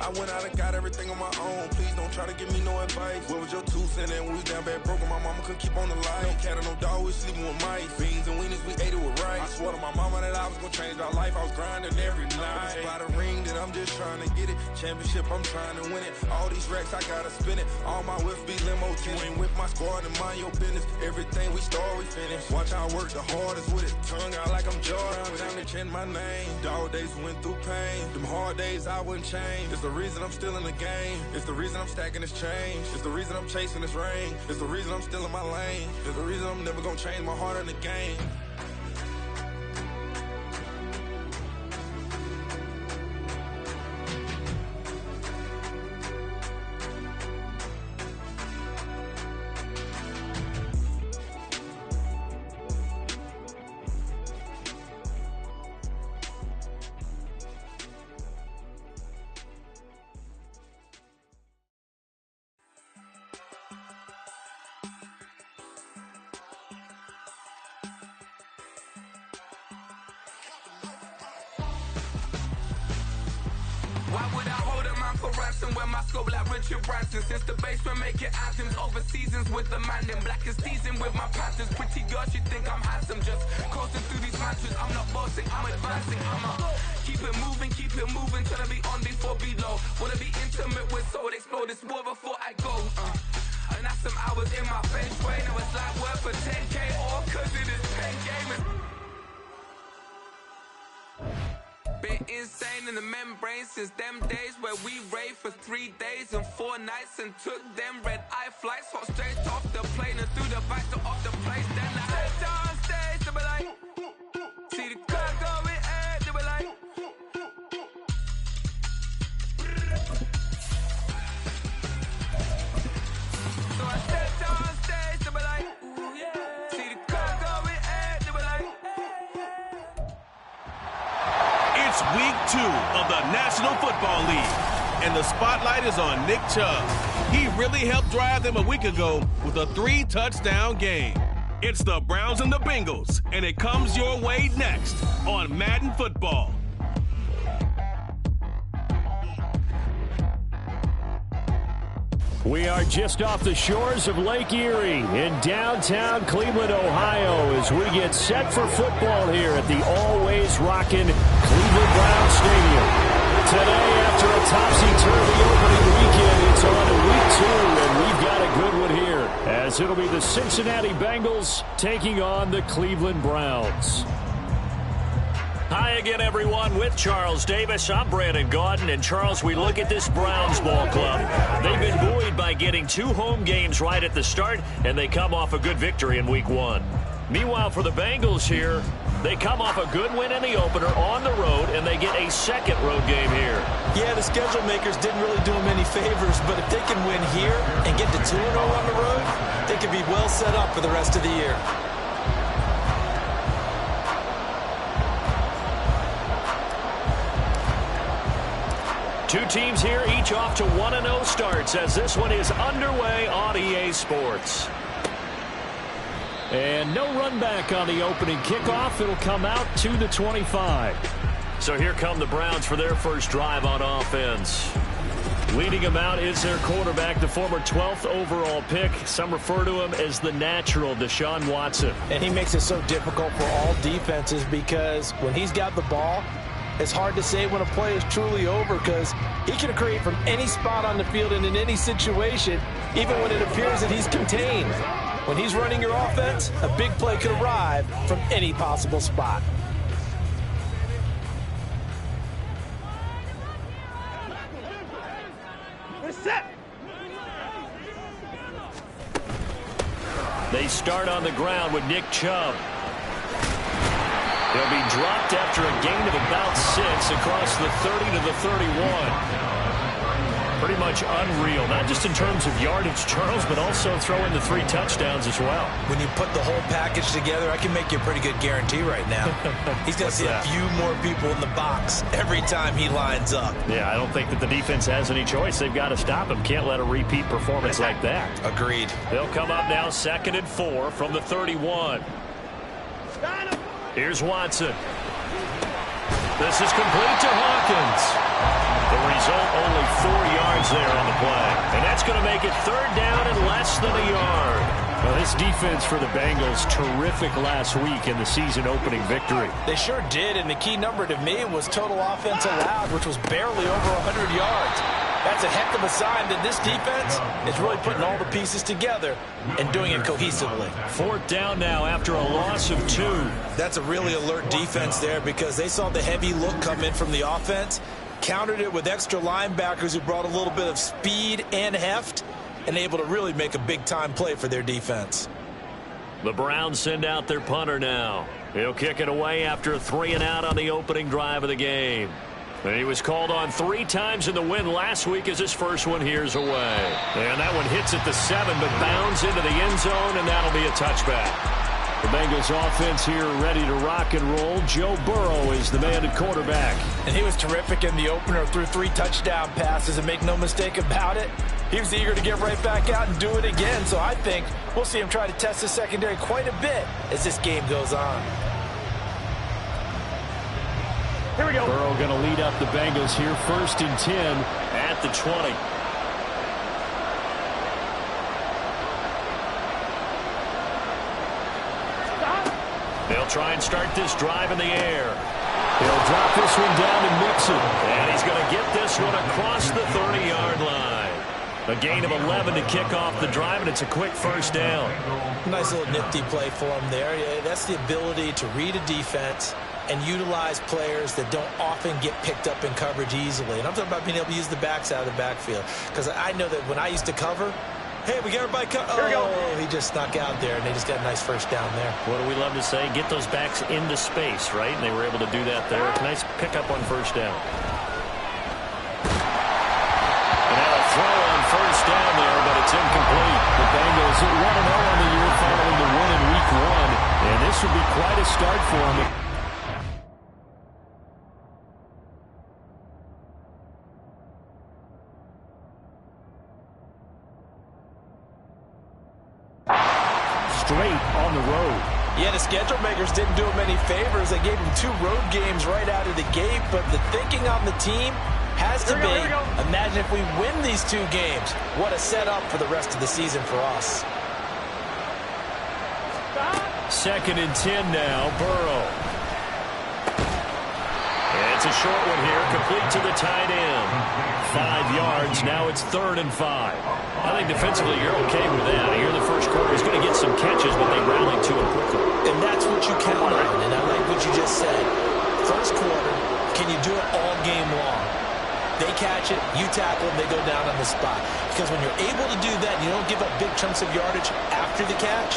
I went out and got everything on my own. Please don't try to give me no advice. What was your 2 cents and we was down bad broke and my mama couldn't keep on the light. No cat or no dog, we sleeping with mice. Beans and weenies, we ate it with rice. I swore to my mama that I was gonna change our life. I was grinding every night. By the ring that I'm just trying to get it. Championship, I'm trying to win it. All these racks, I gotta spin it. All my whips be limo. You ain't with my squad and mind your business. Everything we start, we finish. Watch how I work the hardest with it. Tongue out like I'm Jordan. Time to change my name. Dog days went through pain. Them hard days I wouldn't change. It's the reason I'm still in the game. It's the reason I'm stacking this change. It's the reason I'm chasing this ring. It's the reason I'm still in my lane. It's the reason I'm never gonna change my heart in the game. Why would I hold a man for ransom when my scope like Richard Branson? Since the basement making anthems over seasons with the man in black is seasoned with my panthers. Pretty girls, you think I'm handsome, just coasting through these mantras. I'm not bossing, I'm advancing, keep it moving, trying to be on before below. Wanna be intimate with soul, explode this war before I go. And that's some hours in my feng shui. Now it's like work for 10K all cause it is 10 gamers. Been insane in the membrane since them days where we raved for 3 days and 4 nights and took them red eye flights, hot straight off the plane and through the back door of the place. Then I head down stage, they be like, see the crowd going ahead, they be like, so I step down stage, they be like, ooh yeah, see the crowd going ahead, they be like. It's week 2 of the National Football League, and the spotlight is on Nick Chubb. He really helped drive them a week ago with a 3-touchdown game. It's the Browns and the Bengals, and it comes your way next on Madden Football. We are just off the shores of Lake Erie in downtown Cleveland, Ohio, as we get set for football here at the always rockin' Cleveland Browns Stadium. Today, after a topsy-turvy opening weekend, it's on to week 2, and we've got a good one here, as it'll be the Cincinnati Bengals taking on the Cleveland Browns. Hi again, everyone. With Charles Davis, I'm Brandon Gaudin. And, Charles, we look at this Browns ball club. They've been buoyed by getting 2 home games right at the start, and they come off a good victory in week 1. Meanwhile, for the Bengals here, they come off a good win in the opener on the road, and they get a second road game here. Yeah, the schedule makers didn't really do them any favors, but if they can win here and get to 2-0 on the road, they could be well set up for the rest of the year. Two teams here, each off to 1-0 starts, as this one is underway on EA Sports. And no run back on the opening kickoff. It'll come out to the 25. So here come the Browns for their first drive on offense. Leading them out is their quarterback, the former 12th overall pick. Some refer to him as the natural, Deshaun Watson. And he makes it so difficult for all defenses because when he's got the ball, it's hard to say when a play is truly over because he can create from any spot on the field and in any situation, even when it appears that he's contained. When he's running your offense, a big play could arrive from any possible spot. They start on the ground with Nick Chubb. He'll be dropped after a gain of about 6 across the 30 to the 31. Pretty much unreal, not just in terms of yardage, Charles, but also throwing the 3 touchdowns as well. When you put the whole package together, I can make you a pretty good guarantee right now. He's going to see a few more people in the box every time he lines up. Yeah, I don't think that the defense has any choice. They've got to stop him. Can't let a repeat performance like that. Agreed. They'll come up now 2nd and 4 from the 31. Here's Watson. This is complete to Hawkins. The result, only 4 yards there on the play. And that's going to make it 3rd down and less than a yard. Well, this defense for the Bengals, terrific last week in the season-opening victory. They sure did, and the key number to me was total offense allowed, which was barely over 100 yards. That's a heck of a sign that this defense is really putting all the pieces together and doing it cohesively. 4th down now after a loss of 2. That's a really alert defense there because they saw the heavy look come in from the offense, countered it with extra linebackers who brought a little bit of speed and heft, and able to really make a big-time play for their defense. The Browns send out their punter now. He'll kick it away after a 3-and-out on the opening drive of the game. And he was called on 3 times in the win last week as his first one here's away. And that one hits at the 7, but bounds into the end zone, and that'll be a touchback. The Bengals offense here ready to rock and roll. Joe Burrow is the man at quarterback. And he was terrific in the opener, threw 3 touchdown passes, and make no mistake about it, he was eager to get right back out and do it again. So I think we'll see him try to test the secondary quite a bit as this game goes on. Here we go. Burrow going to lead up the Bengals here, 1st and 10 at the 20. They'll try and start this drive in the air. He'll drop this one down and mix it. And he's going to get this one across the 30-yard line. A gain of 11 to kick off the drive, and it's a quick 1st down. Nice little nifty play for him there. That's the ability to read a defense and utilize players that don't often get picked up in coverage easily. And I'm talking about being able to use the backs out of the backfield. Because I know that when I used to cover, hey, we got everybody covered. Oh, he just snuck out there, and they just got a nice 1st down there. What do we love to say? Get those backs into space, right? And they were able to do that there. Nice pickup on 1st down. And now a throw on 1st down there, but it's incomplete. The Bengals 1-0 on the year following the win in Week 1. And this would be quite a start for them. Straight on the road. Yeah, the schedule makers didn't do him any favors. They gave him 2 road games right out of the gate, but the thinking on the team has to be, imagine if we win these 2 games. What a setup for the rest of the season for us. 2nd and 10 now, Burrow. And it's a short one here, complete to the tight end. 5 yards, now it's 3rd and 5. I think defensively you're okay with that. Here in the first quarter, he's going to get some catches, but they rallied to him quickly. And that's what you count on, and I like what you just said. First quarter, can you do it all game long? They catch it, you tackle them, they go down on the spot. Because when you're able to do that, you don't give up big chunks of yardage after the catch,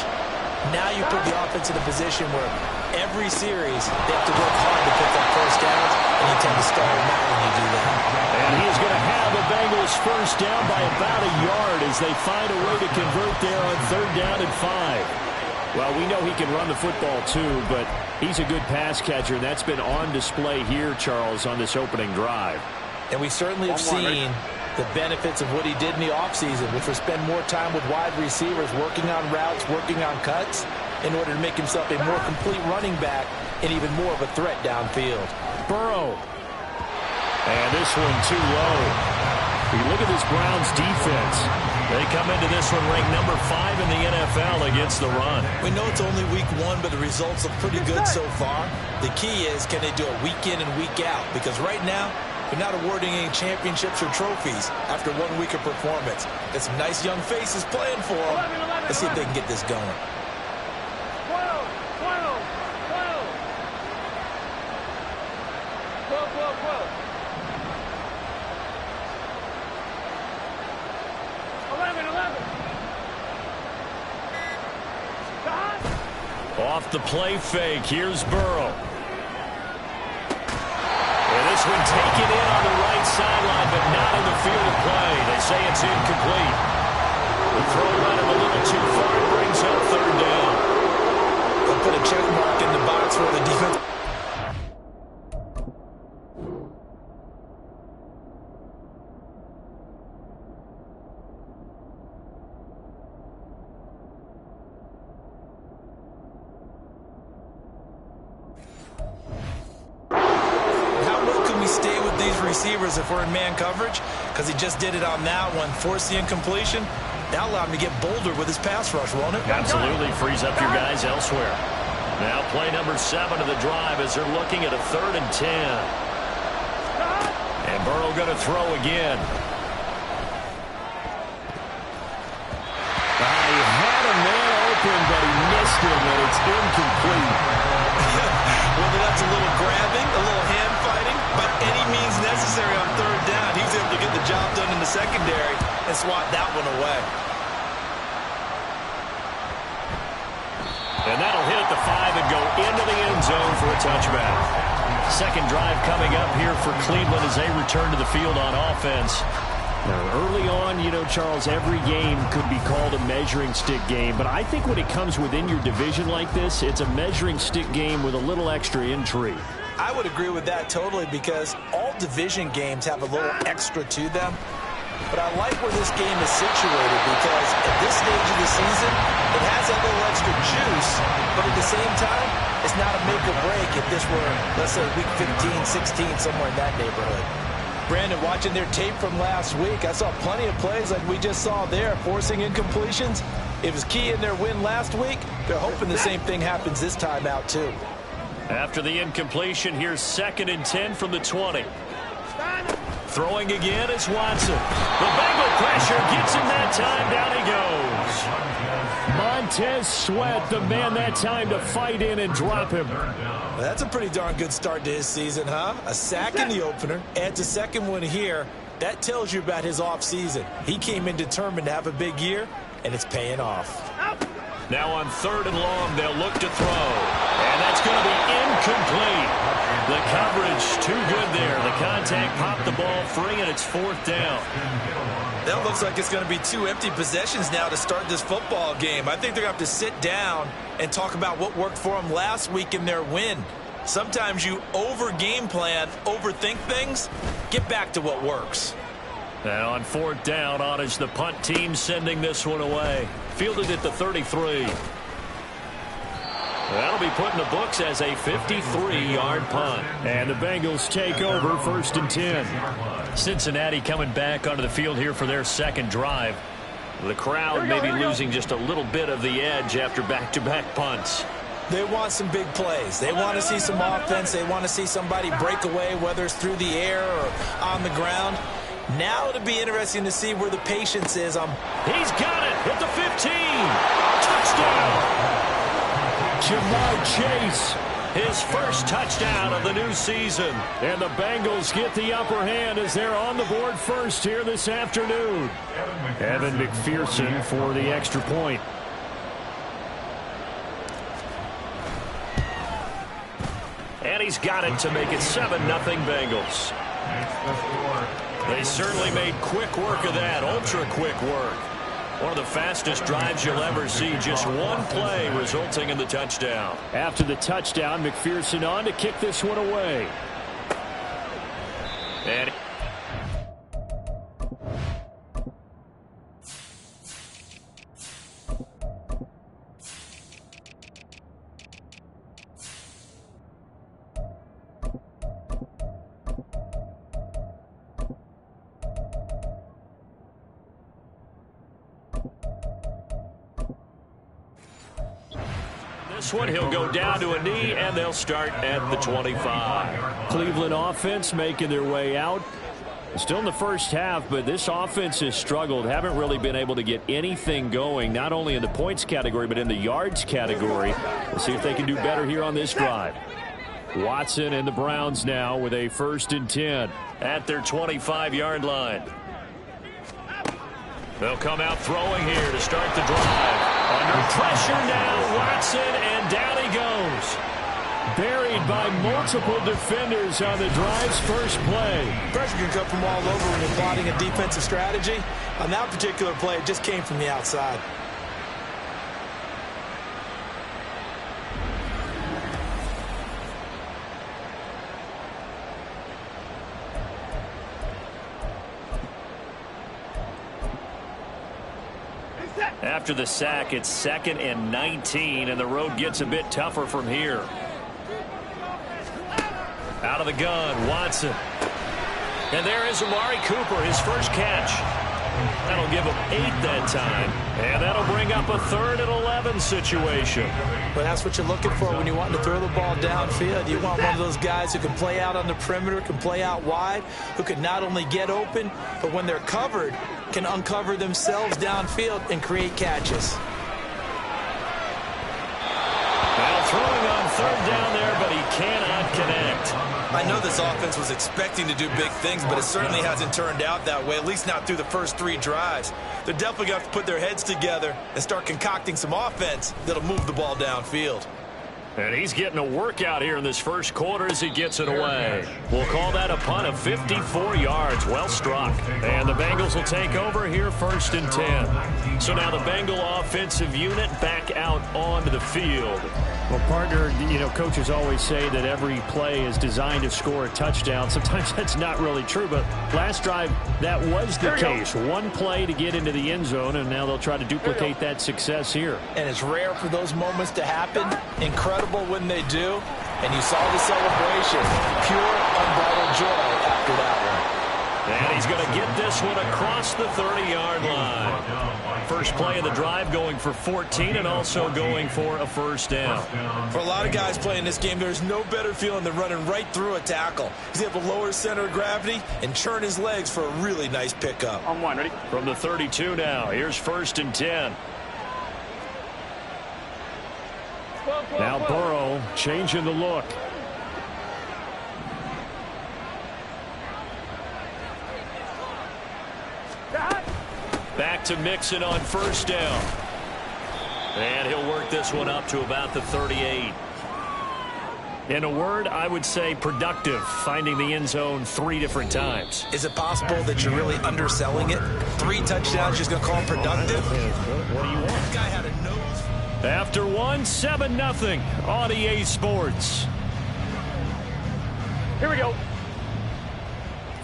now you put the offense in a position where every series they have to work hard to pick up 1st downs, and you tend to stall them out when you do that. And he is going to have the Bengals 1st down by about a yard as they find a way to convert there on 3rd down and 5. Well, we know he can run the football too, but he's a good pass catcher, and that's been on display here, Charles, on this opening drive. And we certainly have seen the benefits of what he did in the offseason, which was spend more time with wide receivers, working on routes, working on cuts, in order to make himself a more complete running back and even more of a threat downfield. Burrow. And this one too low. You look at this Browns defense. They come into this one ranked number 5 in the NFL against the run. We know it's only week 1, but the results look pretty good so far. The key is, can they do it week in and week out? Because right now, they're not awarding any championships or trophies after 1 week of performance. Got some nice young faces playing for them. Let's see if they can get this going. 11. Off the play fake, here's Burrow. And this one taken in on the right sideline, but not in the field of play. They say it's incomplete. The throw led him a little too far. It brings up 3rd down. They'll put a check mark in the box for the defense. receivers if we're in man coverage, because he just did it on that one, forced the incompletion. That allowed him to get bolder with his pass rush, won't it? Absolutely frees up your guys elsewhere. Now play number 7 of the drive as they're looking at a 3rd and 10. And Burrow going to throw again. He had a man open, but he missed him, and it's incomplete. Whether that's a little grabbing, a little hand fighting, by any means necessary on 3rd down, he was able to get the job done in the secondary and swat that one away. And that'll hit at the 5 and go into the end zone for a touchback. Second drive coming up here for Cleveland as they return to the field on offense. Now, early on, you know, Charles, every game could be called a measuring stick game. But I think when it comes within your division like this, it's a measuring stick game with a little extra intrigue. I would agree with that totally, because all division games have a little extra to them. But I like where this game is situated, because at this stage of the season, it has that little extra juice, but at the same time, it's not a make or break if this were, let's say, week 15, 16, somewhere in that neighborhood. Brandon, watching their tape from last week, I saw plenty of plays like we just saw there, forcing incompletions. It was key in their win last week. They're hoping the same thing happens this time out, too. After the incompletion, here's 2nd and 10 from the 20. Throwing again is Watson. The Bengal pressure gets him that time. Down he goes. Montez Sweat, the man that time to fight in and drop him. Well, that's a pretty darn good start to his season, huh? A sack in the opener, adds a second one here. That tells you about his offseason. He came in determined to have a big year, and it's paying off. Now on 3rd and long, they'll look to throw. And that's going to be incomplete. The coverage too good there. The contact popped the ball free, and it's 4th down. That looks like it's going to be 2 empty possessions now to start this football game. I think they're going to have to sit down and talk about what worked for them last week in their win. Sometimes you over-game plan, overthink things. Get back to what works. Now on 4th down, on is the punt team sending this one away. Fielded at the 33. That'll be put in the books as a 53-yard punt. And the Bengals take over 1st and 10. Cincinnati coming back onto the field here for their second drive. The crowd maybe losing just a little bit of the edge after back-to-back punts. They want some big plays. They want to see some offense. They want to see somebody break away, whether it's through the air or on the ground. Now it'll be interesting to see where the patience is. He's got it at the 15. Touchdown. Jamar Chase, his first touchdown of the new season. And the Bengals get the upper hand as they're on the board first here this afternoon. Evan McPherson for the extra point. And he's got it to make it 7-0 Bengals. They certainly made quick work of that, ultra-quick work. One of the fastest drives you'll ever see, just one play resulting in the touchdown. After the touchdown, McPherson on to kick this one away. And this one, he'll go down to a knee, and they'll start at the 25. Cleveland offense making their way out. Still in the first half, but this offense has struggled. Haven't really been able to get anything going, not only in the points category, but in the yards category. We'll see if they can do better here on this drive. Watson and the Browns now with a 1st and 10 at their 25-yard line. They'll come out throwing here to start the drive. Under pressure now, Watson, and down he goes. Buried by multiple defenders on the drive's first play. Pressure can come from all over when you're plotting a defensive strategy. On that particular play, it just came from the outside. After the sack, it's 2nd and 19, and the road gets a bit tougher from here. Out of the gun, Watson. And there is Amari Cooper, his first catch. That'll give him 8 that time. And that'll bring up a 3rd and 11 situation. But that's what you're looking for when you want to throw the ball downfield. You want one of those guys who can play out on the perimeter, can play out wide, who can not only get open, but when they're covered, can uncover themselves downfield and create catches. Now throwing on 3rd down there, but he cannot connect. I know this offense was expecting to do big things, but it certainly hasn't turned out that way, at least not through the first 3 drives. They're definitely going to have to put their heads together and start concocting some offense that'll move the ball downfield. And he's getting a workout here in this first quarter as he gets it away. We'll call that a punt of 54 yards. Well struck. And the Bengals will take over here 1st and 10. So now the Bengal offensive unit back out onto the field. Well, partner, you know, coaches always say that every play is designed to score a touchdown. Sometimes that's not really true, but last drive, that was the case. One play to get into the end zone, and now they'll try to duplicate that success here. And it's rare for those moments to happen. Incredible when they do. And you saw the celebration. Pure, unbridled joy after that one. And he's going to get this one across the 30-yard line. First play of the drive going for 14 and also going for a 1st down. For a lot of guys playing this game, there's no better feeling than running right through a tackle. He's able to lower his center of gravity and churn his legs for a really nice pickup. On 1, ready? From the 32 now, here's 1st and 10. Now Burrow changing the look. Back to Mixon on 1st down. And he'll work this one up to about the 38. In a word, I would say productive, finding the end zone 3 different times. Is it possible that you're really underselling it? 3 touchdowns, just going to call him productive? What do you want? This guy had a nose. After 1, 7-0 on EA Sports. Here we go.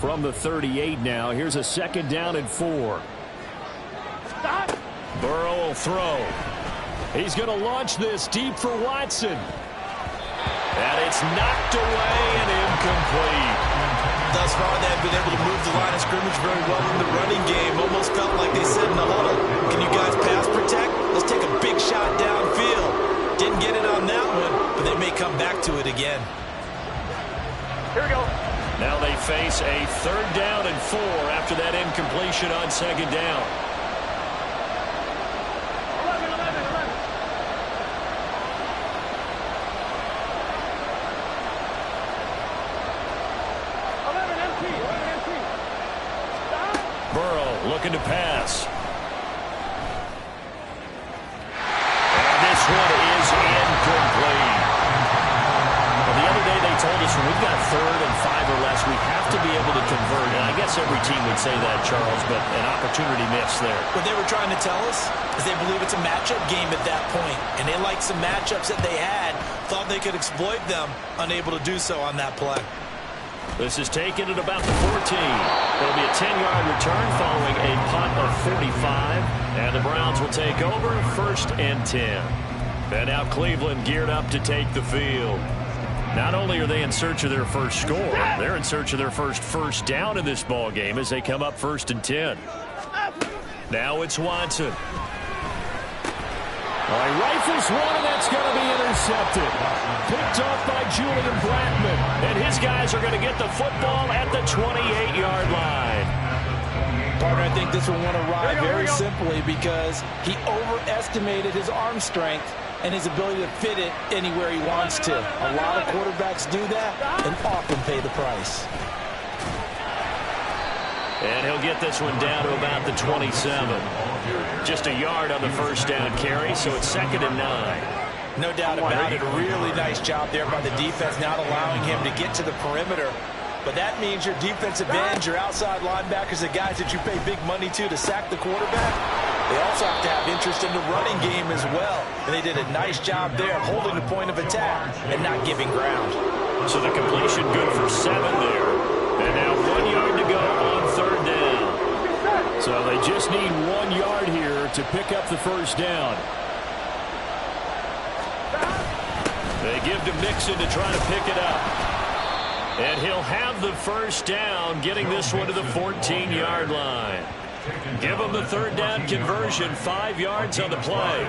From the 38 now, here's a 2nd down and 4. Burrow will throw. He's going to launch this deep for Watson. And it's knocked away and incomplete. Thus far, they've been able to move the line of scrimmage very well in the running game. Almost felt like they said in the huddle, can you guys pass protect? Let's take a big shot downfield. Didn't get it on that one, but they may come back to it again. Here we go. Now they face a 3rd down and 4 after that incompletion on 2nd down. 11 empty. Burrow looking to pass. And this one is incomplete. Well, the other day they told us when we've got 3rd and 5 or less, we have to be able to convert. And I guess every team would say that, Charles, but an opportunity missed there. What they were trying to tell us is they believe it's a matchup game at that point, and they liked some matchups that they had, thought they could exploit them, unable to do so on that play. This is taken at about the 14. It'll be a 10-yard return following a punt of 45. And the Browns will take over 1st and 10. And now Cleveland geared up to take the field. Not only are they in search of their first score, they're in search of their first down in this ball game as they come up 1st and 10. Now it's Watson. Well, he rifles one, and that's going to be intercepted. Picked off by Julian Blackman. And his guys are going to get the football at the 28-yard line. Partner, I think this one went awry very simply because he overestimated his arm strength and his ability to fit it anywhere he wants to. A lot of quarterbacks do that and often pay the price. And he'll get this one down to about the 27. Just a yard on the 1st down carry, so it's 2nd and 9. No doubt about it. A really nice job there by the defense, not allowing him to get to the perimeter. But that means your defensive ends, your outside linebackers, the guys that you pay big money to sack the quarterback, they also have to have interest in the running game as well. And they did a nice job there holding the point of attack and not giving ground. So the completion good for 7 there. And now 1 yard to go on 3rd down. So they just need 1 yard here to pick up the 1st down. They give to Mixon to try to pick it up. And he'll have the first down, getting this one to the 14-yard line. Give him the third down conversion, 5 yards on the play.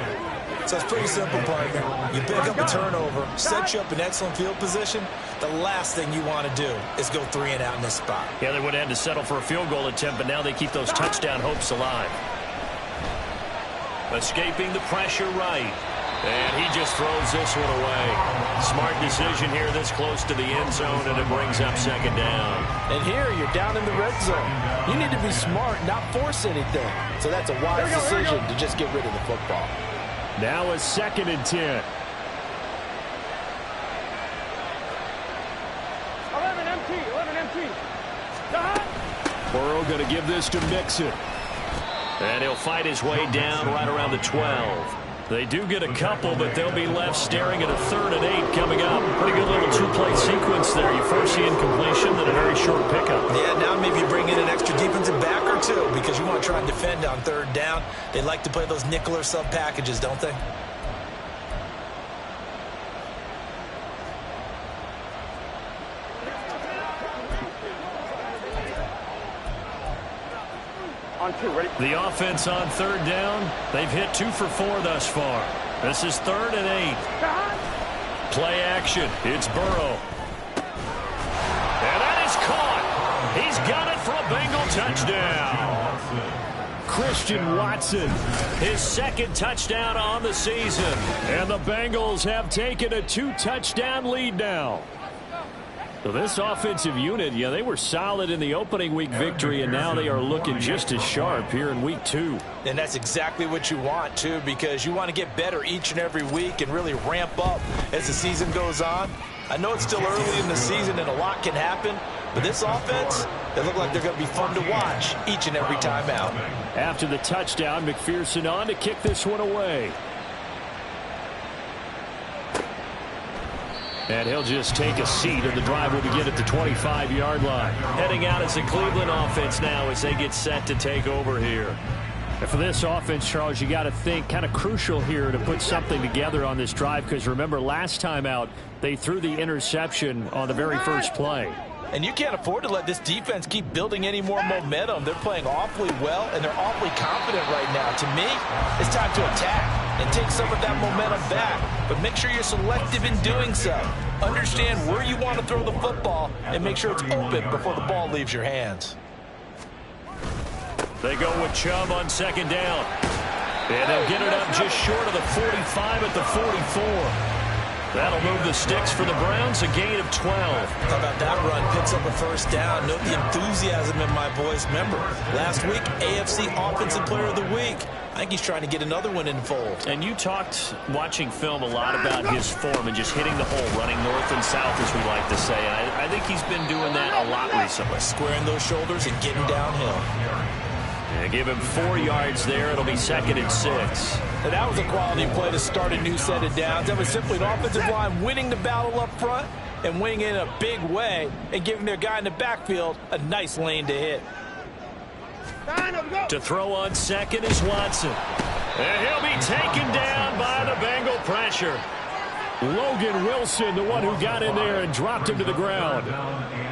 So it's pretty simple, partner. You pick up a turnover, set you up in excellent field position. The last thing you want to do is go 3 and out in this spot. Yeah, they would have had to settle for a field goal attempt, but now they keep those touchdown hopes alive. Escaping the pressure right. And he just throws this one away. Smart decision here this close to the end zone, and it brings up second down. And here you're down in the red zone. You need to be smart, not force anything. So that's a wise decision to just get rid of the football. Now a 2nd and 10. 11 empty. Burrow going to give this to Mixon. And he'll fight his way down right around the 12. They do get a couple, but they'll be left staring at a 3rd and 8 coming up. Pretty good little 2-play sequence there. You first see incompletion, then a very short pickup. Yeah, now maybe you bring in an extra defensive back or two because you want to try and defend on 3rd down. They like to play those nickel or sub packages, don't they? The offense on 3rd down, they've hit 2 for 4 thus far. This is 3rd and 8. Play action. It's Burrow. And that is caught. He's got it for a Bengal touchdown. Christian Watson, his 2nd touchdown on the season. And the Bengals have taken a 2-touchdown lead now. So this offensive unit, yeah, they were solid in the opening week victory, and now they are looking just as sharp here in week 2. And that's exactly what you want, too, because you want to get better each and every week and really ramp up as the season goes on. I know it's still early in the season and a lot can happen, but this offense, they look like they're going to be fun to watch each and every time out. After the touchdown, McPherson on to kick this one away. And he'll just take a seat, and the drive will begin at the 25-yard line. Heading out as the Cleveland offense now as they get set to take over here. And for this offense, Charles, you got to think kind of crucial here to put something together on this drive, because remember last time out, they threw the interception on the very first play. And you can't afford to let this defense keep building any more momentum. They're playing awfully well, and they're awfully confident right now. To me, it's time to attack and take some of that momentum back. But make sure you're selective in doing so. Understand where you want to throw the football and make sure it's open before the ball leaves your hands. They go with Chubb on 2nd down. And they'll get it up just short of the 45 at the 44. That'll move the sticks for the Browns, a gain of 12. How about that run? Picks up a first down. Note the enthusiasm in my voice. Remember, last week, AFC Offensive Player of the Week. I think he's trying to get another one in the fold. And you talked, watching film, a lot about his form and just hitting the hole, running north and south, as we like to say. And I think he's been doing that a lot recently. Squaring those shoulders and getting downhill. And give him 4 yards there. It'll be 2nd and 6. And that was a quality play to start a new set of downs. That was simply an offensive line winning the battle up front and winning in a big way and giving their guy in the backfield a nice lane to hit. To throw on 2nd is Watson. And he'll be taken down by the Bengal pressure. Logan Wilson, the one who got in there and dropped him to the ground.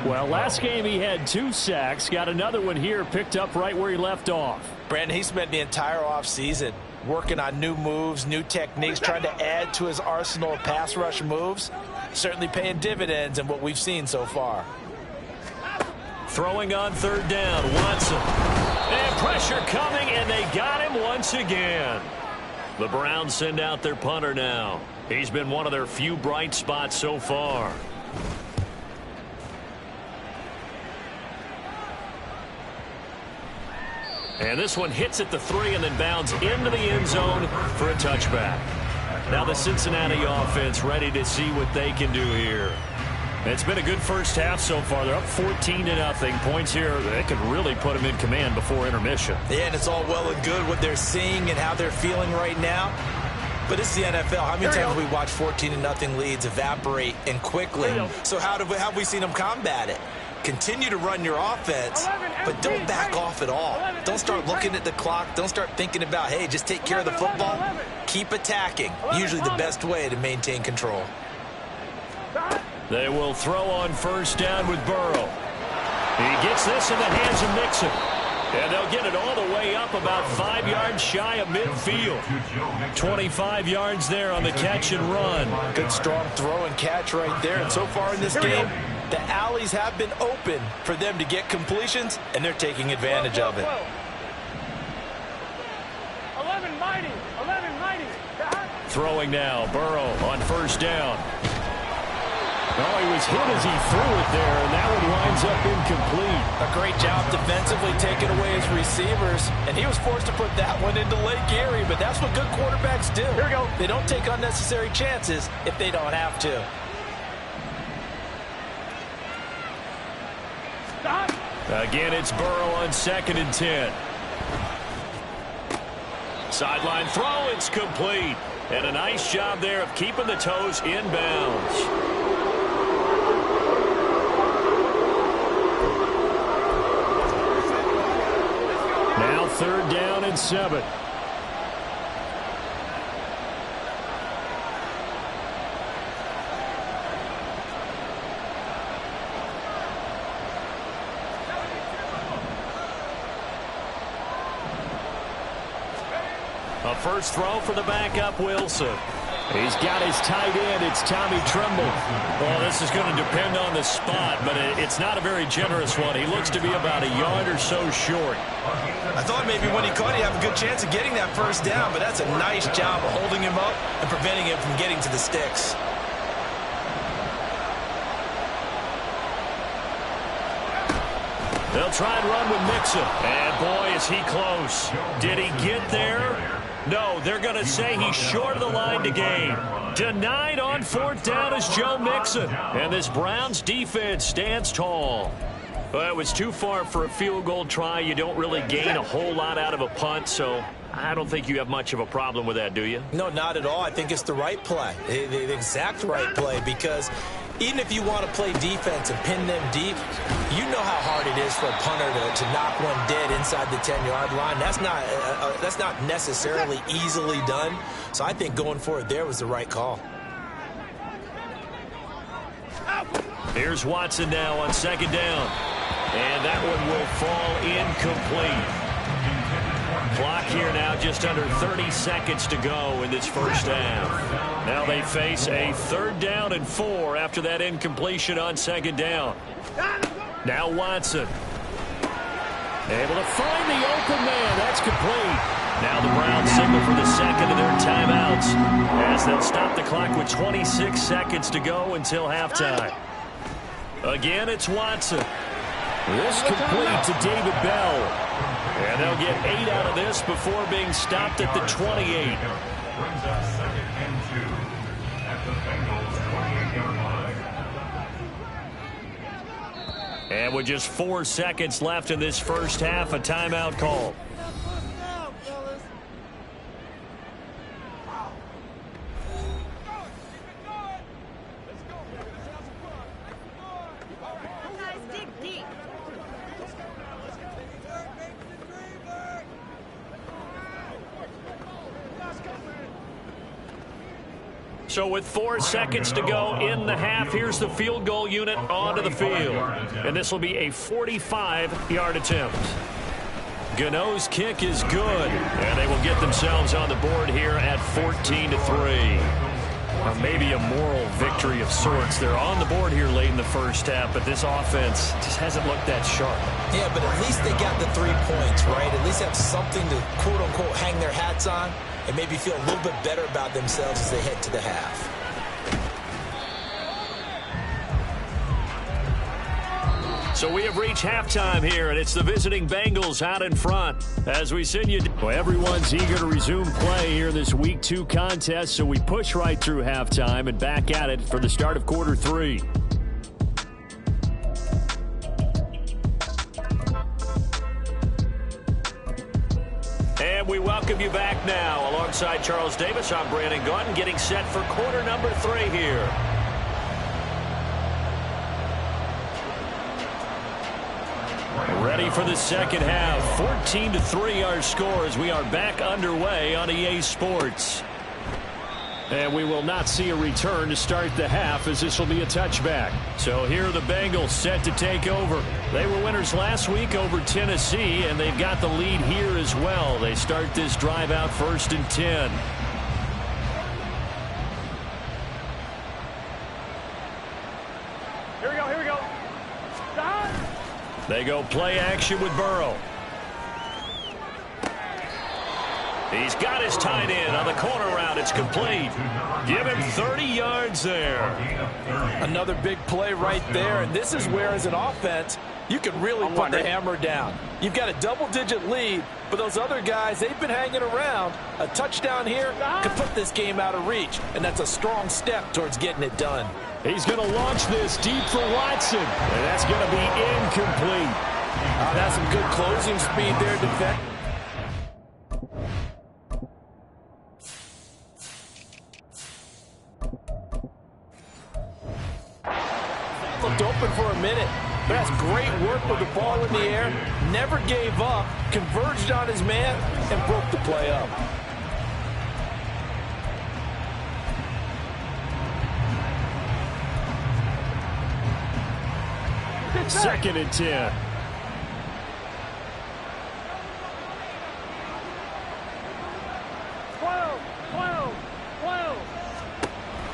Well, last game he had 2 sacks. Got another one here, picked up right where he left off. Brandon, he spent the entire offseason working on new moves, new techniques, trying to add to his arsenal of pass rush moves. Certainly paying dividends in what we've seen so far. Throwing on 3rd down, Watson. And pressure coming, and they got him once again. The Browns send out their punter now. He's been one of their few bright spots so far. And this one hits at the 3 and then bounds into the end zone for a touchback. Now the Cincinnati offense ready to see what they can do here. It's been a good first half so far. They're up 14-0. Points here, they could really put them in command before intermission. Yeah, and it's all well and good what they're seeing and how they're feeling right now. But it's the NFL. How many times have we watched 14-0 leads evaporate and quickly? So how have we seen them combat it? Continue to run your offense, but don't back off at all. Don't start looking at the clock. Don't start thinking about, hey, just take care of the football. Keep attacking. Usually the best way to maintain control. They will throw on first down with Burrow. He gets this in the hands of Mixon. And they'll get it all the way up about 5 yards shy of midfield. 25 yards there on the catch and run. Good strong throw and catch right there. And so far in this game, the alleys have been open for them to get completions, and they're taking advantage of it. 11 mighty. Throwing now, Burrow on first down. Oh, he was hit as he threw it there, and that one winds up incomplete. A great job defensively taking away his receivers, and he was forced to put that one into Lake Erie, but that's what good quarterbacks do. Here we go. They don't take unnecessary chances if they don't have to. Stop. Again, it's Burrow on 2nd and 10. Sideline throw, it's complete. And a nice job there of keeping the toes in bounds. Now 3rd down and 7. A first throw for the backup, Wilson. He's got his tight end. It's Tommy Tremble. Well, this is going to depend on the spot, but it's not a very generous one. He looks to be about a yard or so short. I thought maybe when he caught it, he'd have a good chance of getting that first down, but that's a nice job of holding him up and preventing him from getting to the sticks. They'll try and run with Mixon. And, boy, is he close. Did he get there? No, they're going to say he's short of the line to gain. Denied on 4th down is Joe Mixon. And this Browns defense stands tall. Well, it was too far for a field goal try. You don't really gain a whole lot out of a punt, so I don't think you have much of a problem with that, do you? No, not at all. I think it's the right play, the exact right play, because even if you want to play defense and pin them deep, you know how hard it is for a punter to knock one dead inside the 10-yard line. That's not necessarily easily done. So I think going for it there was the right call. Here's Watson now on 2nd down. And that one will fall incomplete. Clock here now just under 30 seconds to go in this first half. Now they face a 3rd down and 4 after that incompletion on 2nd down. Now Watson. Able to find the open man. That's complete. Now the Browns signal for the second of their timeouts as they'll stop the clock with 26 seconds to go until halftime. Again, it's Watson. This complete to David Bell. And they'll get 8 out of this before being stopped at the 28. Brings up 2nd and 2 at the Bengals 28-yard line. And with just 4 seconds left in this first half, a timeout call. So with 4 seconds to go in the half, here's the field goal unit onto the field. And this will be a 45-yard attempt. Gano's kick is good. And they will get themselves on the board here at 14-3. Maybe a moral victory of sorts. They're on the board here late in the first half, but this offense just hasn't looked that sharp. Yeah, but at least they got the 3 points, right? At least have something to, quote-unquote, hang their hats on and maybe feel a little bit better about themselves as they head to the half. So we have reached halftime here, and it's the visiting Bengals out in front. As we send you... Well, everyone's eager to resume play here in this Week 2 contest, so we push right through halftime and back at it for the start of quarter 3. And we welcome you back now. Alongside Charles Davis, I'm Brandon Gaudin, getting set for quarter number 3 here. Ready for the second half. 14-3 our score as we are back underway on EA Sports. And we will not see a return to start the half, as this will be a touchback. So here are the Bengals set to take over. They were winners last week over Tennessee, and they've got the lead here as well. They start this drive out 1st and 10. Here we go. Stop. They go play action with Burrow. He's got his tight end on the corner route. It's complete. Give him 30 yards there. Another big play right there, and this is where, as an offense, you can really put the hammer down. You've got a double-digit lead, but those other guys, they've been hanging around. A touchdown here could put this game out of reach, and that's a strong step towards getting it done. He's going to launch this deep for Watson, and that's going to be incomplete. That's some good closing speed there, defense. Looked open for a minute, but that's great work with the ball in the air. Never gave up, converged on his man, and broke the play up. Second and 10.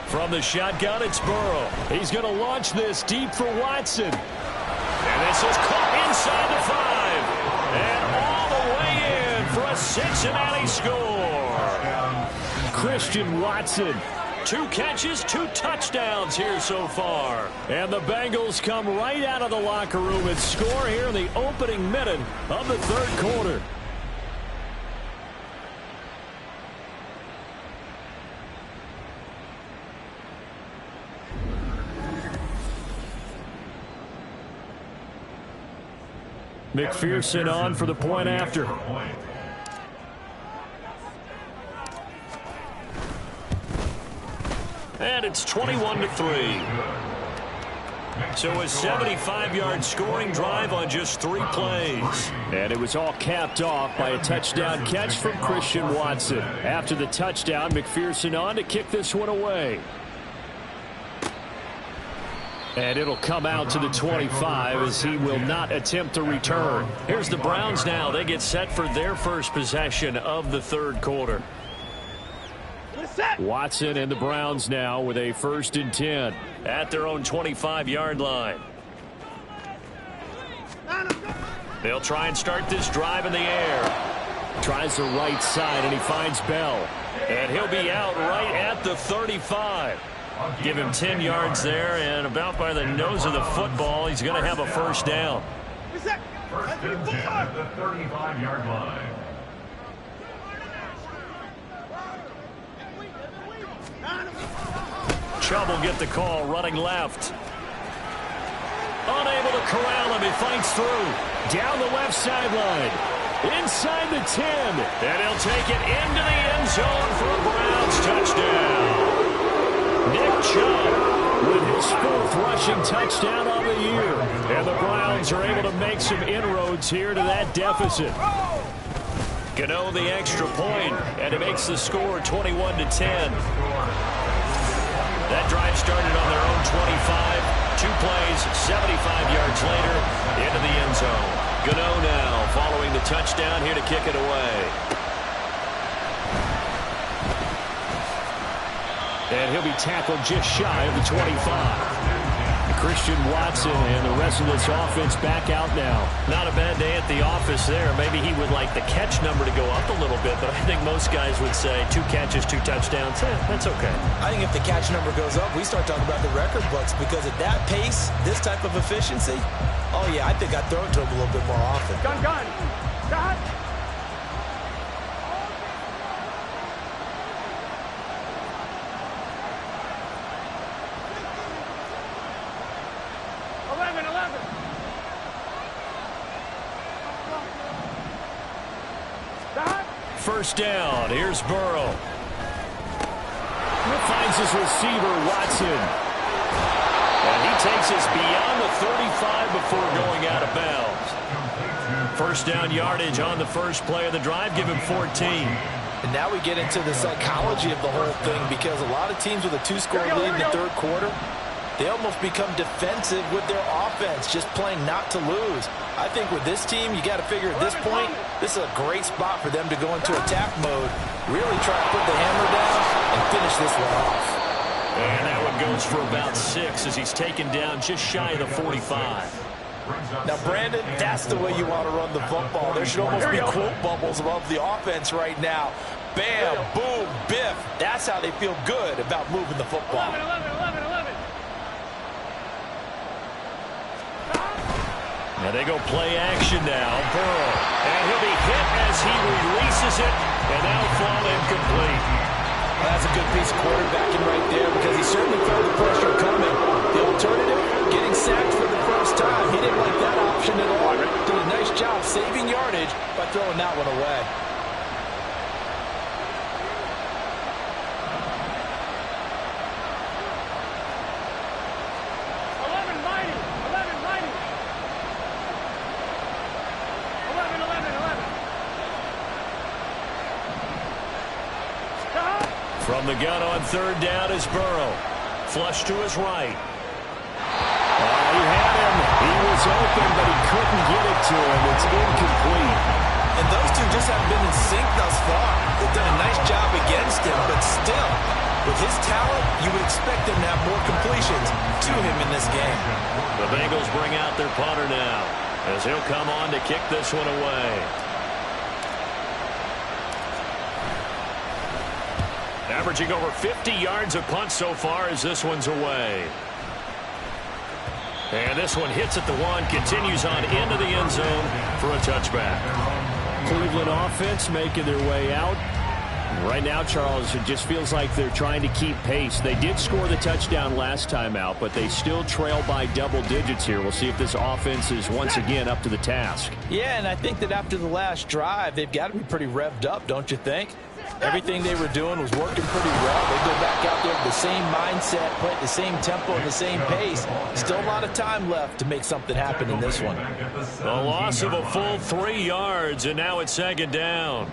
From the shotgun, it's Burrow. He's going to launch this deep for Watson. And this is caught inside the 5. And all the way in for a Cincinnati score. Christian Watson. 2 catches, 2 touchdowns here so far. And the Bengals come right out of the locker room and score here in the opening minute of the 3rd quarter. McPherson on for the point after. And it's 21-3. So a 75-yard scoring drive on just 3 plays. And it was all capped off by a touchdown catch from Christian Watson. After the touchdown, McPherson on to kick this one away. And it'll come out to the 25 as he will not attempt to return. Here's the Browns now. They get set for their first possession of the 3rd quarter. Watson and the Browns now with a 1st and 10 at their own 25-yard line. They'll try and start this drive in the air. Tries the right side, and he finds Bell. And he'll be out right at the 35. Give him 10 yards there, and about by the nose of the football, he's going to have a 1st down. First and 10 at the 35-yard line. Chubb will get the call, running left. Unable to corral him, he fights through. Down the left sideline. Inside the 10. And he'll take it into the end zone for a Browns touchdown. Nick Chubb with his 4th rushing touchdown of the year. And the Browns are able to make some inroads here to that deficit. Gano the extra point, and it makes the score 21-10. That drive started on their own 25. 2 plays, 75 yards later, into the end zone. Gano now following the touchdown here to kick it away. And he'll be tackled just shy of the 25. Christian Watson and the rest of this offense back out now. Not a bad day at the office there. Maybe he would like the catch number to go up a little bit, but I think most guys would say 2 catches, 2 touchdowns. That's okay. I think if the catch number goes up, we start talking about the record books, because at that pace, this type of efficiency, oh yeah, I think I'd throw it to him a little bit more often. Gun. Got. 11. 1st down. Here's Burrow. He finds his receiver, Watson. And he takes us beyond the 35 before going out of bounds. 1st down yardage on the first play of the drive. Give him 14. And now we get into the psychology of the whole thing, because a lot of teams with a 2-score lead in the third quarter, they almost become defensive with their offense, just playing not to lose. I think with this team, you got to figure at this point, this is a great spot for them to go into attack mode, really try to put the hammer down and finish this one off. And that one goes for about 6 as he's taken down just shy of the 45. Now, Brandon, that's the way you want to run the football. There should almost be quote bubbles above the offense right now. Bam, boom, biff. That's how they feel good about moving the football. 11. Now they go play action now. Burrow. And he'll be hit as he releases it. And that'll fall incomplete. Well, that's a good piece of quarterbacking right there, because he certainly felt the pressure coming. The alternative, getting sacked for the first time. He didn't like that option at all. Did a nice job saving yardage by throwing that one away. From the gun on third down is Burrow. Flush to his right. He had him. He was open, but he couldn't get it to him. It's incomplete. And those two just haven't been in sync thus far. They've done a nice job against him, but still, with his talent, you would expect him to have more completions to him in this game. The Bengals bring out their punter now, as he'll come on to kick this one away. Averaging over 50 yards a punt so far as this one's away. And this one hits at the 1, continues on into the end zone for a touchback. Cleveland offense making their way out. Right now, Charles, it just feels like they're trying to keep pace. They did score the touchdown last time out, but they still trail by double digits here. We'll see if this offense is once again up to the task. Yeah, and I think that after the last drive, they've got to be pretty revved up, don't you think? Everything they were doing was working pretty well. They go back out there with the same mindset, play at the same tempo and the same pace. Still a lot of time left to make something happen in this one. A loss of a full 3 yards, and now it's second down.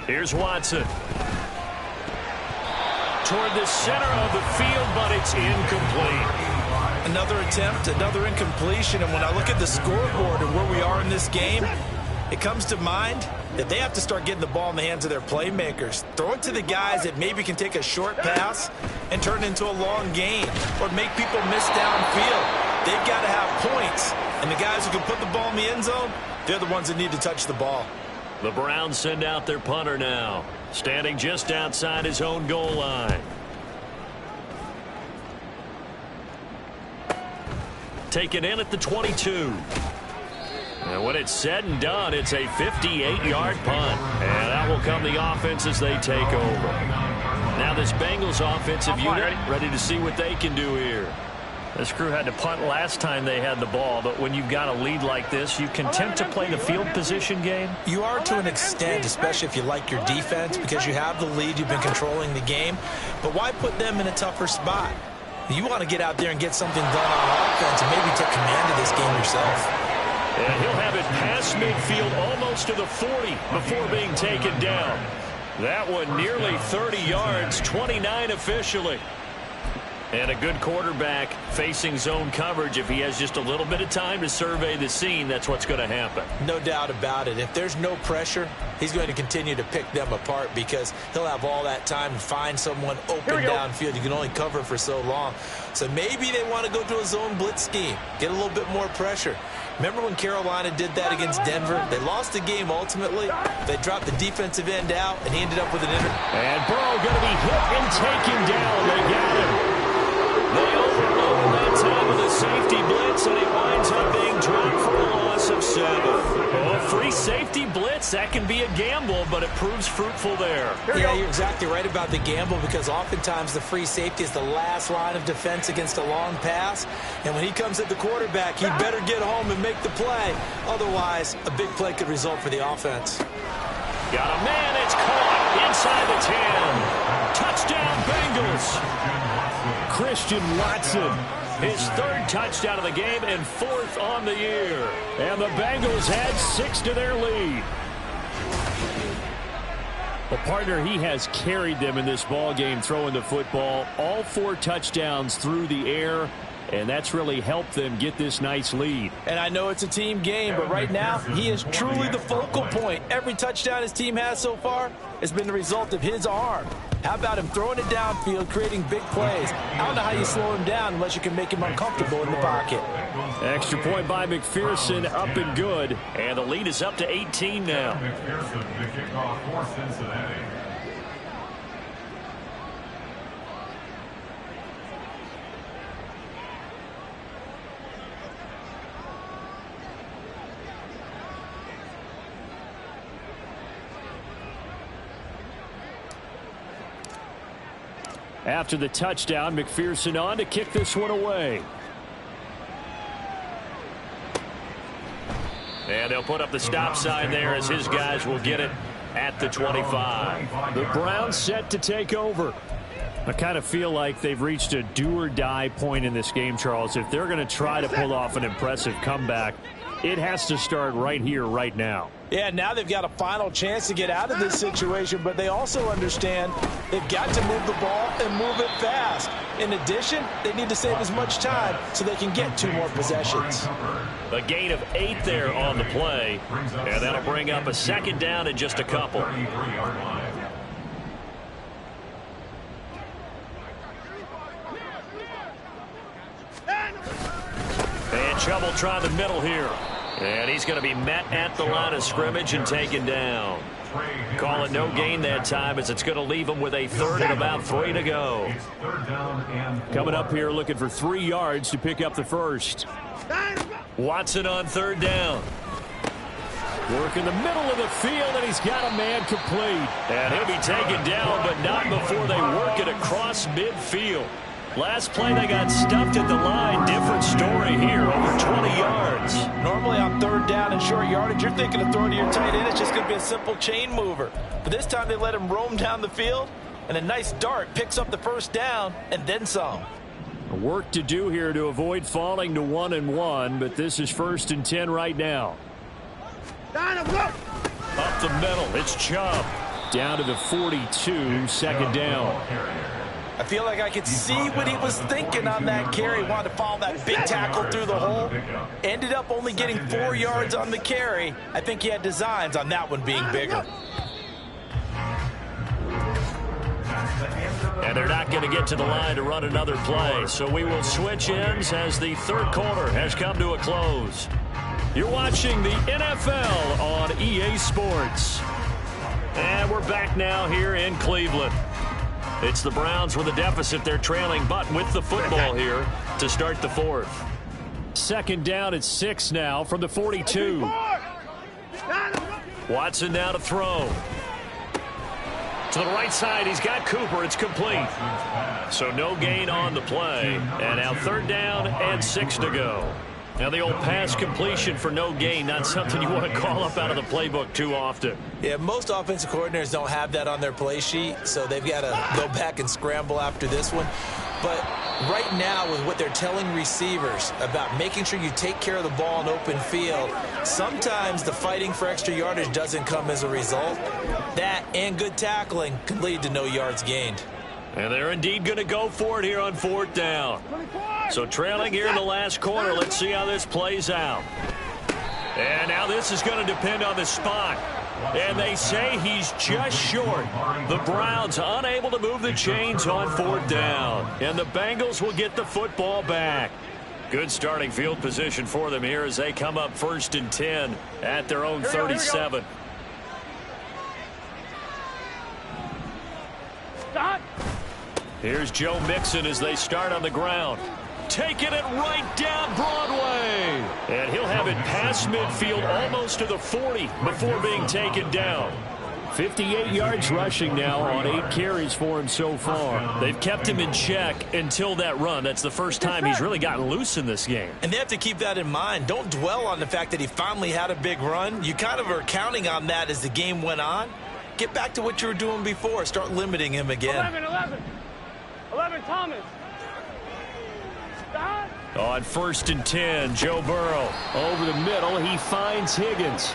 Here's Watson. Toward the center of the field, but it's incomplete. Another attempt, another incompletion, and when I look at the scoreboard and where we are in this game, it comes to mind that they have to start getting the ball in the hands of their playmakers. Throw it to the guys that maybe can take a short pass and turn it into a long gain or make people miss downfield. They've got to have points, and the guys who can put the ball in the end zone, they're the ones that need to touch the ball. The Browns send out their punter now, standing just outside his own goal line. Taken in at the 22. And when it's said and done, it's a 58-yard punt. And that will come the offense as they take over. Now this Bengals offensive unit ready to see what they can do here. This crew had to punt last time they had the ball, but when you've got a lead like this, you can attempt to play the field position game. You are to an extent, especially if you like your defense, because you have the lead, you've been controlling the game. But why put them in a tougher spot? You want to get out there and get something done on offense and maybe take command of this game yourself. And he'll have it past midfield almost to the 40 before being taken down. That one nearly 30 yards, 29 officially. And a good quarterback facing zone coverage. If he has just a little bit of time to survey the scene, that's what's going to happen. No doubt about it. If there's no pressure, he's going to continue to pick them apart because he'll have all that time to find someone open downfield. You can only cover for so long. So maybe they want to go to a zone blitz scheme, get a little bit more pressure. Remember when Carolina did that against Denver? They lost the game ultimately. They dropped the defensive end out, and he ended up with an And Burrow going to be hit and taken down. They got him. They overload that time with a safety blitz, and he winds up being dropped for a loss of 7. Oh, free safety blitz, that can be a gamble, but it proves fruitful there. Yeah, you're exactly right about the gamble because oftentimes the free safety is the last line of defense against a long pass. And when he comes at the quarterback, he better get home and make the play. Otherwise, a big play could result for the offense. Got a man, it's caught inside the 10. Touchdown, Bengals. Christian Watson his 3rd touchdown of the game and 4th on the year. And the Bengals add 6 to their lead. Well, partner, he has carried them in this ball game throwing the football. All 4 touchdowns through the air. And that's really helped them get this nice lead. And I know it's a team game, but right now, he is truly the focal point. Every touchdown his team has so far has been the result of his arm. How about him throwing it downfield, creating big plays? I don't know how you slow him down unless you can make him uncomfortable in the pocket. Extra point by McPherson, up and good. And the lead is up to 18 now. McPherson, the kickoff for Cincinnati. After the touchdown, McPherson on to kick this one away. And they'll put up the stop sign there as his guys will get it at the 25. The Browns set to take over. I kind of feel like they've reached a do-or-die point in this game, Charles. If they're going to try to pull off an impressive comeback, it has to start right here, right now. Yeah, now they've got a final chance to get out of this situation, but they also understand they've got to move the ball and move it fast. In addition, they need to save as much time so they can get 2 more possessions. A gain of 8 there on the play, and that'll bring up a 2nd down in just a couple. And Chubb try the middle here. And he's going to be met at the line of scrimmage and taken down. Call it no gain that time as it's going to leave him with a 3rd and about 3 to go. Coming up here looking for 3 yards to pick up the 1st. Watson on 3rd down. Work in the middle of the field, and he's got a man complete. And he'll be taken down, but not before they work it across midfield. Last play, they got stuffed at the line. Different story here, over 20 yards. Normally on 3rd down and short yardage, you're thinking of throwing to your tight end. It's just going to be a simple chain mover. But this time they let him roam down the field, and a nice dart picks up the 1st down and then some. Work to do here to avoid falling to 1-1, but this is 1st and 10 right now. Up the middle, it's Chubb. Down to the 42, 2nd down. I feel like I could see what he was thinking on that carry. Wanted to follow that big tackle through the hole. Ended up only getting 4 yards on the carry. I think he had designs on that one being bigger. And they're not going to get to the line to run another play. So we will switch ends as the 3rd quarter has come to a close. You're watching the NFL on EA Sports. And we're back now here in Cleveland. It's the Browns with a deficit. They're trailing, but with the football here to start the 4th. 2nd down at 6 now from the 42. Watson now to throw. To the right side, he's got Cooper. It's complete. So no gain on the play. And now 3rd down and 6 to go. Now the old pass completion for no gain, not something you want to call up out of the playbook too often. Yeah, most offensive coordinators don't have that on their play sheet, so they've got to go back and scramble after this one. But right now, with what they're telling receivers about making sure you take care of the ball in open field, sometimes the fighting for extra yardage doesn't come as a result. That and good tackling can lead to no yards gained. And they're indeed going to go for it here on 4th down. So trailing here in the last quarter. Let's see how this plays out. And now this is going to depend on the spot. And they say he's just short. The Browns unable to move the chains on 4th down. And the Bengals will get the football back. Good starting field position for them here as they come up 1st and 10 at their own 37. Here's Joe Mixon as they start on the ground. Taking it right down Broadway. And he'll have it past midfield almost to the 40 before being taken down. 58 yards rushing now on 8 carries for him so far. They've kept him in check until that run. That's the first time he's really gotten loose in this game. And they have to keep that in mind. Don't dwell on the fact that he finally had a big run. You kind of are counting on that as the game went on. Get back to what you were doing before. Start limiting him again. 11, Thomas. Stop. On 1st and 10, Joe Burrow over the middle. He finds Higgins.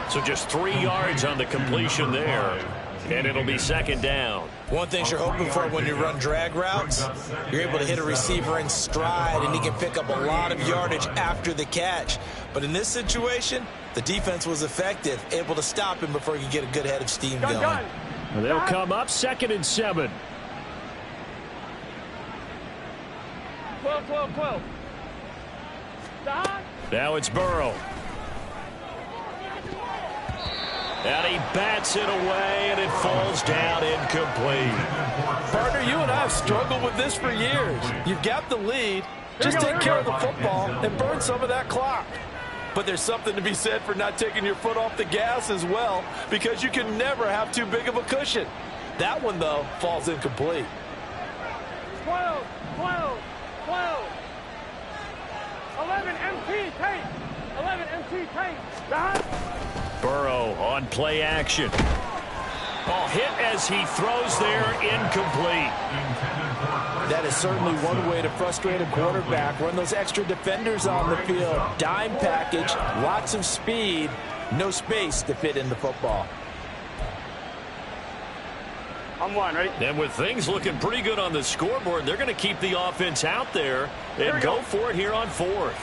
So just 3 yards on the completion there. And it'll be 2nd down. One thing you're hoping for when you run drag routes, you're able to hit a receiver in stride, and he can pick up a lot of yardage after the catch. But in this situation, the defense was effective, able to stop him before he could get a good head of steam going. Well, they'll come up 2nd and 7. 12. Now it's Burrow. And he bats it away, and it falls down incomplete. Partner, you and I have struggled with this for years. You've got the lead. Just take care of the football and burn some of that clock. But there's something to be said for not taking your foot off the gas as well, because you can never have too big of a cushion. That one, though, falls incomplete. 12. 11 MT tape. 11 MT tape. Burrow on play action. Ball hit as he throws there, incomplete. That is certainly one way to frustrate a quarterback. Run those extra defenders on the field. Dime package, lots of speed, no space to fit in the football. I'm one, ready? And with things looking pretty good on the scoreboard, they're going to keep the offense out there and go for it here on 4th.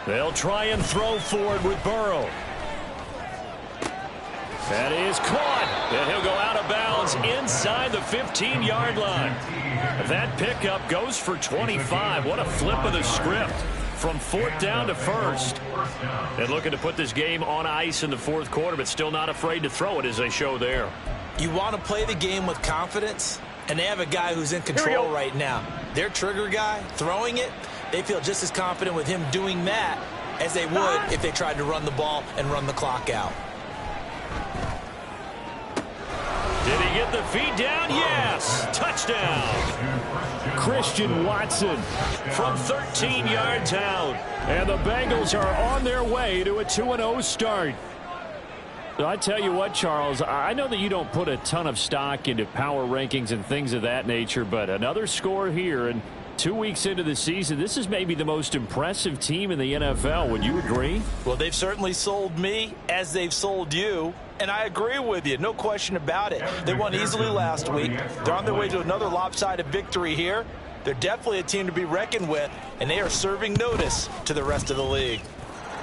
They'll try and throw forward with Burrow. That is caught, and he'll go out of bounds inside the 15-yard line. That pickup goes for 25. What a flip of the script from 4th down to 1st. And looking to put this game on ice in the 4th quarter, but still not afraid to throw it as they show there. You want to play the game with confidence, and they have a guy who's in control right now. Their trigger guy, throwing it, they feel just as confident with him doing that as they would if they tried to run the ball and run the clock out. Did he get the feed down? Yes. Touchdown. Christian Watson from 13 yards out. And the Bengals are on their way to a 2-0 start. I tell you what, Charles, I know that you don't put a ton of stock into power rankings and things of that nature, but another score here, and 2 weeks into the season, this is maybe the most impressive team in the NFL. Would you agree? Well, they've certainly sold me as they've sold you, and I agree with you. No question about it. They won easily last week. They're on their way to another lopsided victory here. They're definitely a team to be reckoned with, and they are serving notice to the rest of the league.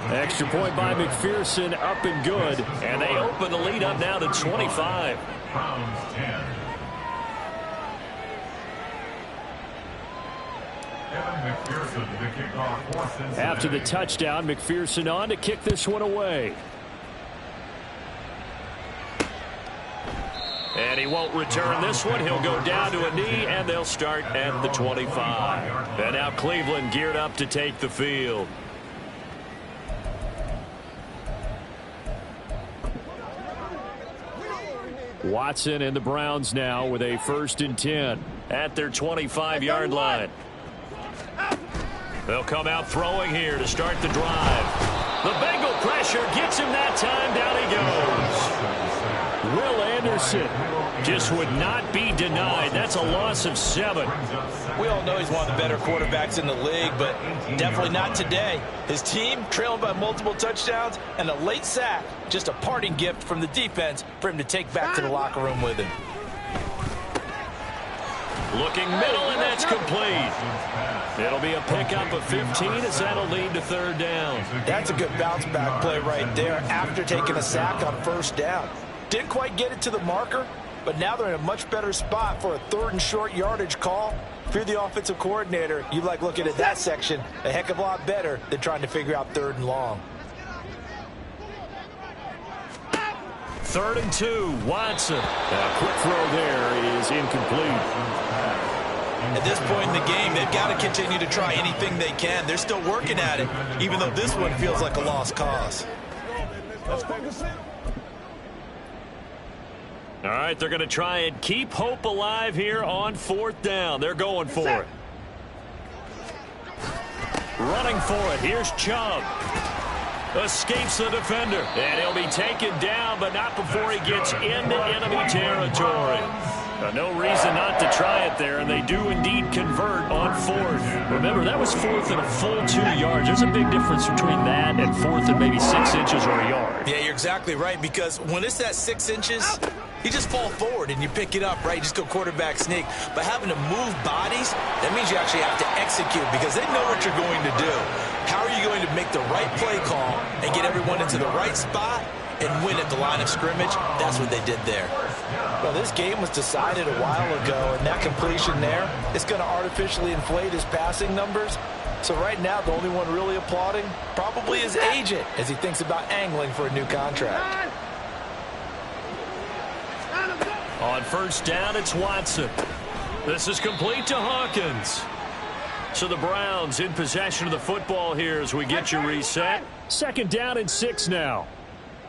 Extra point by McPherson, up and good. And they open the lead up now to 25. Browns 10. Evan McPherson to kick off for Cincinnati. After the touchdown, McPherson on to kick this one away. And he won't return this one. He'll go down to a knee, and they'll start at the 25. And now Cleveland geared up to take the field. Watson and the Browns now with a 1st and 10 at their 25-yard line. They'll come out throwing here to start the drive. The Bengal pressure gets him that time. Down he goes. Will Anderson just would not be denied. That's a loss of 7. We all know he's one of the better quarterbacks in the league, but definitely not today. His team trailing by multiple touchdowns and a late sack. Just a parting gift from the defense for him to take back to the locker room with him. Looking middle, and that's complete. It'll be a pickup of 15 as that'll lead to 3rd down. That's a good bounce back play right there after taking a sack on 1st down. Didn't quite get it to the marker, but now they're in a much better spot for a 3rd and short yardage call. If you're the offensive coordinator, you like looking at that section a heck of a lot better than trying to figure out 3rd and long. 3rd and 2, Watson. A quick throw there is incomplete. At this point in the game, they've got to continue to try anything they can. They're still working at it, even though this one feels like a lost cause. All right, they're going to try and keep hope alive here on 4th down. They're going for it. Running for it. Here's Chubb. Escapes the defender. And he'll be taken down, but not before he gets into enemy territory. No reason not to try it there, and they do indeed convert on fourth. Remember, that was fourth and a full 2 yards. There's a big difference between that and fourth and maybe 6 inches or a yard. Yeah, you're exactly right, because when it's that 6 inches, you just fall forward and you pick it up, right? You just go quarterback sneak. But having to move bodies, that means you actually have to execute because they know what you're going to do. How are you going to make the right play call and get everyone into the right spot and win at the line of scrimmage? That's what they did there. Well, this game was decided a while ago, and that completion there is going to artificially inflate his passing numbers. So right now, the only one really applauding probably his agent as he thinks about angling for a new contract. On first down, it's Watson. This is complete to Hawkins. So the Browns in possession of the football here as we get you reset. Second down and 6 now.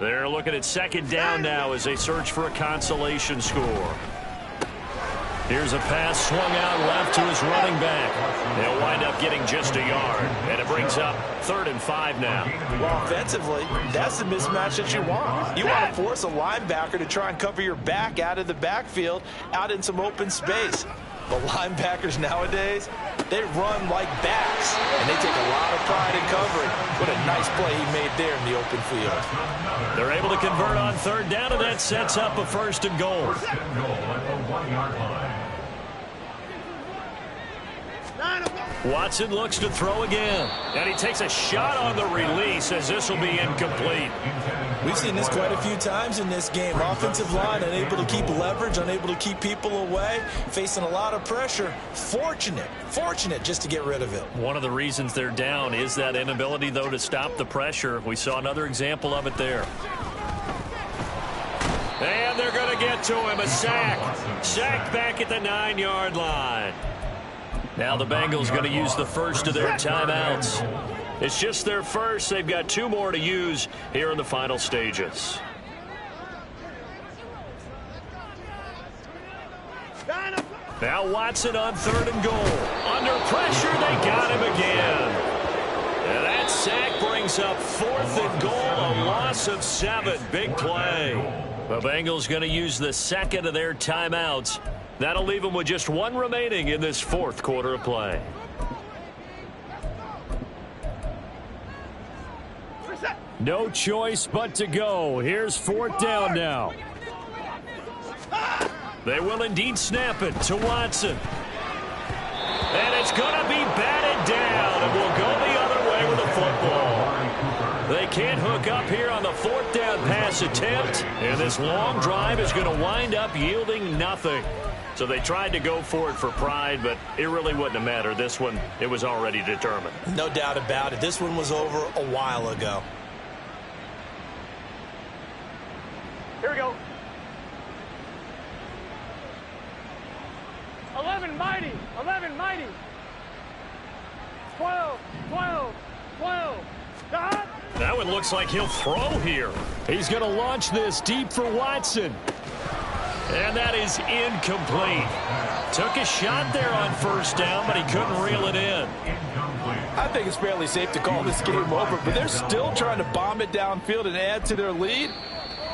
They're looking at second down now as they search for a consolation score. Here's a pass swung out left to his running back. They'll wind up getting just a yard, and it brings up 3rd and 5 now. Well, offensively, that's the mismatch that you want. You want to force a linebacker to try and cover your back out of the backfield, out in some open space. But linebackers nowadays, they run like backs, and they take a lot of pride in covering. What a nice play he made there in the open field. They're able to convert on third down, and that sets up a 1st and goal. Watson looks to throw again, and he takes a shot on the release as this will be incomplete. We've seen this quite a few times in this game. Offensive line unable to keep leverage, unable to keep people away, facing a lot of pressure. Fortunate just to get rid of it. One of the reasons they're down is that inability, though, to stop the pressure. We saw another example of it there. And they're going to get to him. A sack. Sacked back at the 9-yard line. Now the Bengals going to use the first of their timeouts. It's just their first. They've got 2 more to use here in the final stages. Now Watson on 3rd and goal. Under pressure, they got him again. And that sack brings up 4th and goal, a loss of 7. Big play. The Bengals going to use the second of their timeouts. That'll leave them with just 1 remaining in this 4th quarter of play. No choice but to go. Here's 4th down now. They will indeed snap it to Watson. And it's going to be batted down, and we'll go the other way with the football. They can't hook up here on the 4th down pass attempt, and this long drive is going to wind up yielding nothing. So they tried to go for it for pride, but it really wouldn't have mattered. This one, it was already determined. No doubt about it. This one was over a while ago. Here we go. 11 mighty. 11 mighty. 12. 12. 12. Stop. That one looks like he'll throw here. He's going to launch this deep for Watson. And that is incomplete. Took a shot there on first down, but he couldn't reel it in. I think it's fairly safe to call this game over, but they're still trying to bomb it downfield and add to their lead.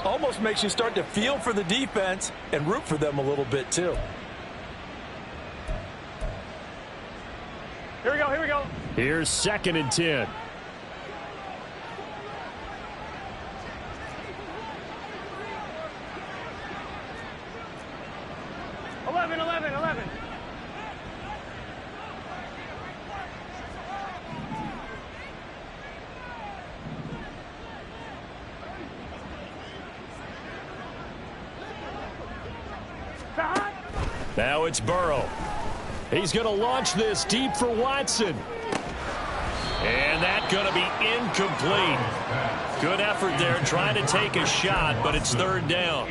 Almost makes you start to feel for the defense and root for them a little bit, too. Here we go. Here we go. Here's 2nd and 10. Now it's Burrow. He's going to launch this deep for Watson. And that's going to be incomplete. Good effort there trying to take a shot, but it's 3rd down.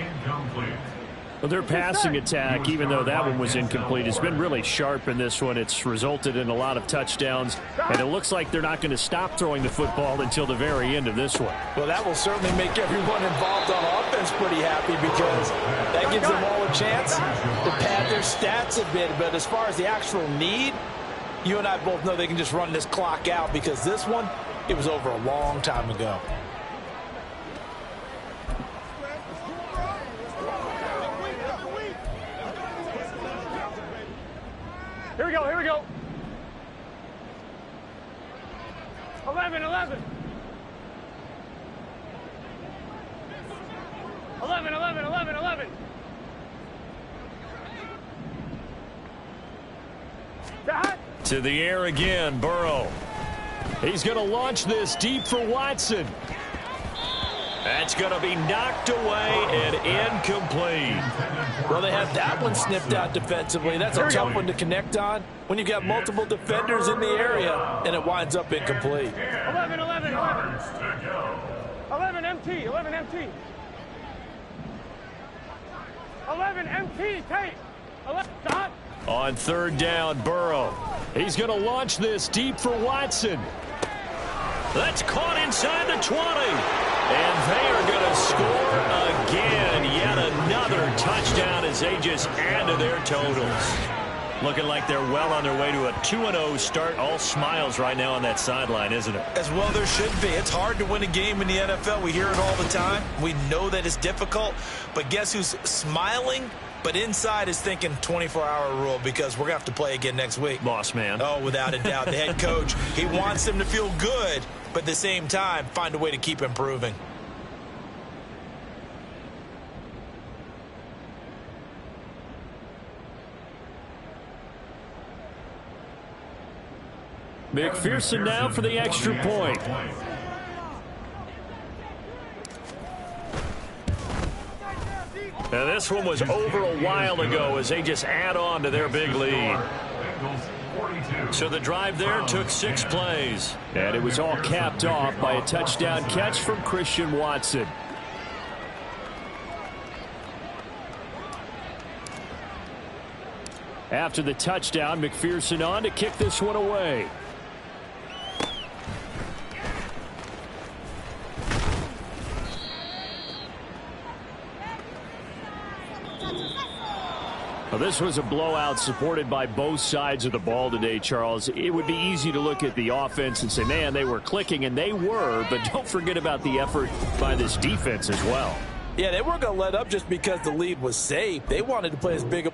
Well, their passing attack, even though that one was incomplete, has been really sharp in this one. It's resulted in a lot of touchdowns, and it looks like they're not going to stop throwing the football until the very end of this one. Well, that will certainly make everyone involved on offense pretty happy because that gives them all a chance to pad their stats a bit. But as far as the actual need, you and I both know they can just run this clock out because this one, it was over a long time ago. Here we go, here we go. 11, 11. 11, 11, 11, 11. To the air again, Burrow. He's going to launch this deep for Watson. That's going to be knocked away and incomplete. Well, they had that one snipped out defensively. That's a tough one to connect on when you've got multiple defenders in the area, and it winds up incomplete. 11, 11, 11. 11 MT, 11 MT. 11 MT, tape. 11, dot. On third down, Burrow. He's going to launch this deep for Watson. That's caught inside the 20. And they are going to score again. Yet another touchdown as they just add to their totals. Looking like they're well on their way to a 2-0 start. All smiles right now on that sideline, isn't it? As well there should be. It's hard to win a game in the NFL. We hear it all the time. We know that it's difficult. But guess who's smiling? But inside is thinking 24-hour rule because we're going to have to play again next week. Boss man. Oh, without a doubt. The head coach, he wants them to feel good, but at the same time, find a way to keep improving. McPherson now for the extra point. Now this one was over a while ago as they just add on to their big lead. So the drive there took 6 plays. And it was all capped off by a touchdown catch from Christian Watson. After the touchdown, McPherson on to kick this one away. Well, this was a blowout supported by both sides of the ball today, Charles. It would be easy to look at the offense and say, man, they were clicking, and they were, but don't forget about the effort by this defense as well. Yeah, they weren't going to let up just because the lead was safe. They wanted to play as big a